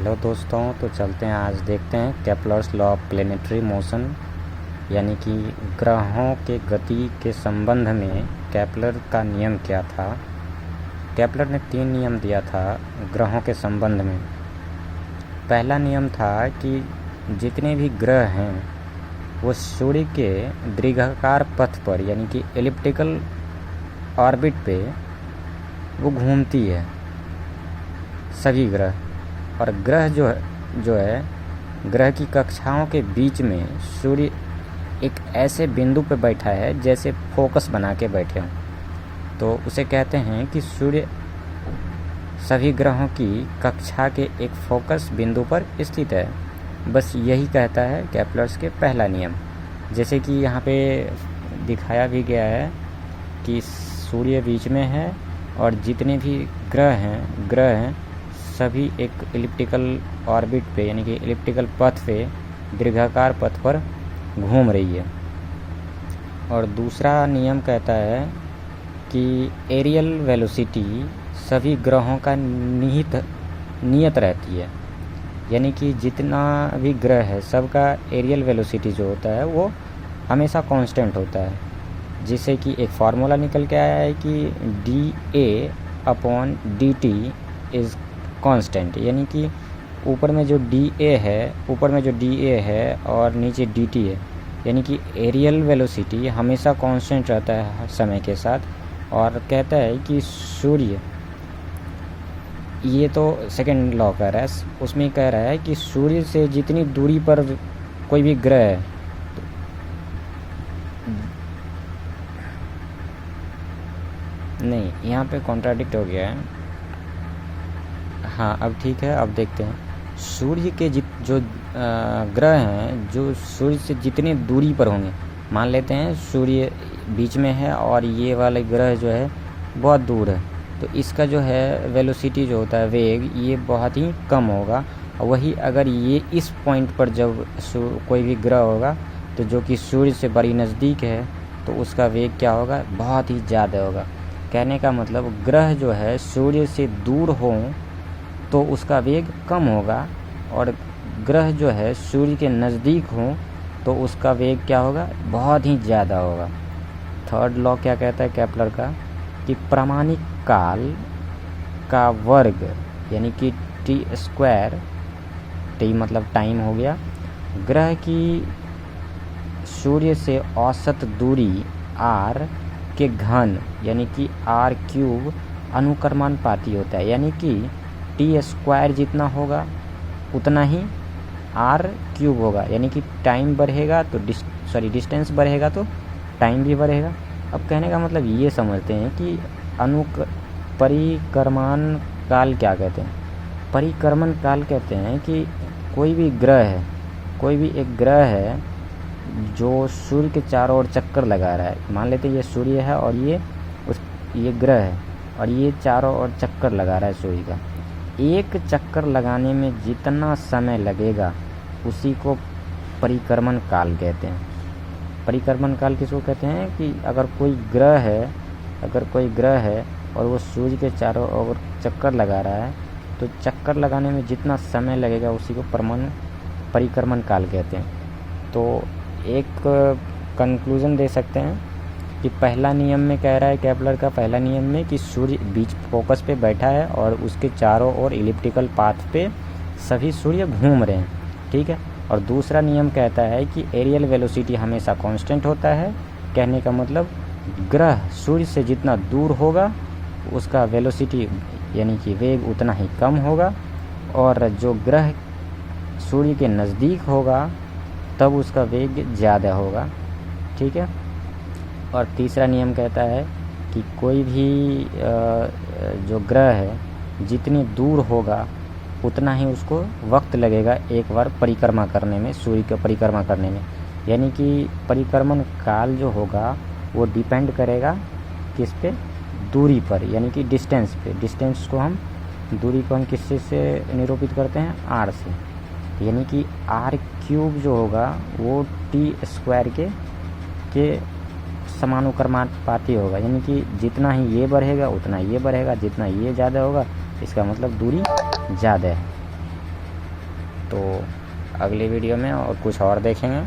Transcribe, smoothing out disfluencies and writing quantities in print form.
Hello दोस्तों, तो चलते हैं आज देखते हैं Kepler's law of planetary motion यानी कि ग्रहों के गति के संबंध में केपलर का नियम क्या था। केपलर ने 3 नियम दिया था ग्रहों के संबंध में। पहला नियम था कि जितने भी ग्रह हैं वो सूर्य के दीर्घाकार पथ पर यानी कि एलिप्टिकल ऑर्बिट पे वो घूमती है सभी ग्रह। और ग्रह जो है ग्रह की कक्षाओं के बीच में सूर्य एक ऐसे बिंदु पर बैठा है जैसे फोकस बना के बैठे हों, तो उसे कहते हैं कि सूर्य सभी ग्रहों की कक्षा के एक फोकस बिंदु पर स्थित है। बस यही कहता है केपलर्स के पहला नियम। जैसे कि यहाँ पे दिखाया भी गया है कि सूर्य बीच में है और जितने भी ग्रह हैं सभी एक एलिप्टिकल ऑर्बिट पे यानी कि एलिप्टिकल पथ पे दीर्घाकार पथ पर घूम रही है। और दूसरा नियम कहता है कि एरियल वेलोसिटी सभी ग्रहों का नियत रहती है, यानी कि जितना भी ग्रह है सबका एरियल वेलोसिटी जो होता है वो हमेशा कांस्टेंट होता है। जिससे कि एक फार्मूला निकल के आया है कि dA/dt इज़ कांस्टेंट, यानी कि ऊपर में जो dA है और नीचे dt है, यानी कि एरियल वेलोसिटी हमेशा कांस्टेंट रहता है समय के साथ। और कहता है कि सूर्य, ये तो सेकंड लॉ कह रहा है, उसमें कह रहा है कि सूर्य से जितनी दूरी पर कोई भी ग्रह है नहीं, यहाँ पे कॉन्ट्राडिक्ट हो गया है। हाँ अब ठीक है, अब देखते हैं सूर्य के जो ग्रह हैं जो सूर्य से जितनी दूरी पर होंगे। मान लेते हैं सूर्य बीच में है और ये वाले ग्रह जो है बहुत दूर है, तो इसका जो है वेलोसिटी जो होता है वेग ये बहुत ही कम होगा। वही अगर ये इस पॉइंट पर जब कोई भी ग्रह होगा तो जो कि सूर्य से बड़ी नज़दीक है तो उसका वेग क्या होगा, बहुत ही ज़्यादा होगा। कहने का मतलब ग्रह जो है सूर्य से दूर हों तो उसका वेग कम होगा, और ग्रह जो है सूर्य के नज़दीक हों तो उसका वेग क्या होगा, बहुत ही ज़्यादा होगा। थर्ड लॉ क्या कहता है केपलर का, कि प्रामाणिक काल का वर्ग यानी कि t² t मतलब टाइम हो गया, ग्रह की सूर्य से औसत दूरी r के घन यानी कि r³ अनुक्रमानुपाती होता है, यानी कि t² जितना होगा उतना ही r³ होगा, यानी कि टाइम बढ़ेगा तो डिस्टेंस बढ़ेगा तो टाइम भी बढ़ेगा। अब कहने का मतलब ये समझते हैं कि परिक्रमण काल क्या कहते हैं। परिक्रमण काल कहते हैं कि कोई भी एक ग्रह है जो सूर्य के चारों ओर चक्कर लगा रहा है। मान लेते हैं ये सूर्य है और ये ग्रह है और ये चारों ओर चक्कर लगा रहा है सूर्य का। एक चक्कर लगाने में जितना समय लगेगा उसी को परिक्रमण काल कहते हैं। परिक्रमण काल किसको कहते हैं कि अगर कोई ग्रह है और वो सूर्य के चारों ओर चक्कर लगा रहा है तो चक्कर लगाने में जितना समय लगेगा उसी को परिक्रमण काल कहते हैं। तो एक कंक्लूज़न दे सकते हैं कि पहला नियम में कह रहा है केपलर का पहला नियम में कि सूर्य बीच फोकस पे बैठा है और उसके चारों ओर इलिप्टिकल पाथ पे सभी सूर्य घूम रहे हैं, ठीक है। और दूसरा नियम कहता है कि एरियल वेलोसिटी हमेशा कांस्टेंट होता है। कहने का मतलब ग्रह सूर्य से जितना दूर होगा उसका वेलोसिटी यानी कि वेग उतना ही कम होगा, और जो ग्रह सूर्य के नज़दीक होगा तब उसका वेग ज़्यादा होगा, ठीक है। और तीसरा नियम कहता है कि कोई भी जो ग्रह है जितनी दूर होगा उतना ही उसको वक्त लगेगा एक बार परिक्रमा करने में, सूर्य की परिक्रमा करने में। यानी कि परिक्रमण काल जो होगा वो डिपेंड करेगा किस पे, दूरी पर, यानी कि डिस्टेंस पे। दूरी को हम किससे से निरूपित करते हैं, r से, यानी कि r³ जो होगा वो t² के समानुक्रमानुपाती होगा, यानी कि जितना ही ये बढ़ेगा उतना ये बढ़ेगा, जितना ये ज़्यादा होगा इसका मतलब दूरी ज़्यादा है। तो अगली वीडियो में और कुछ और देखेंगे।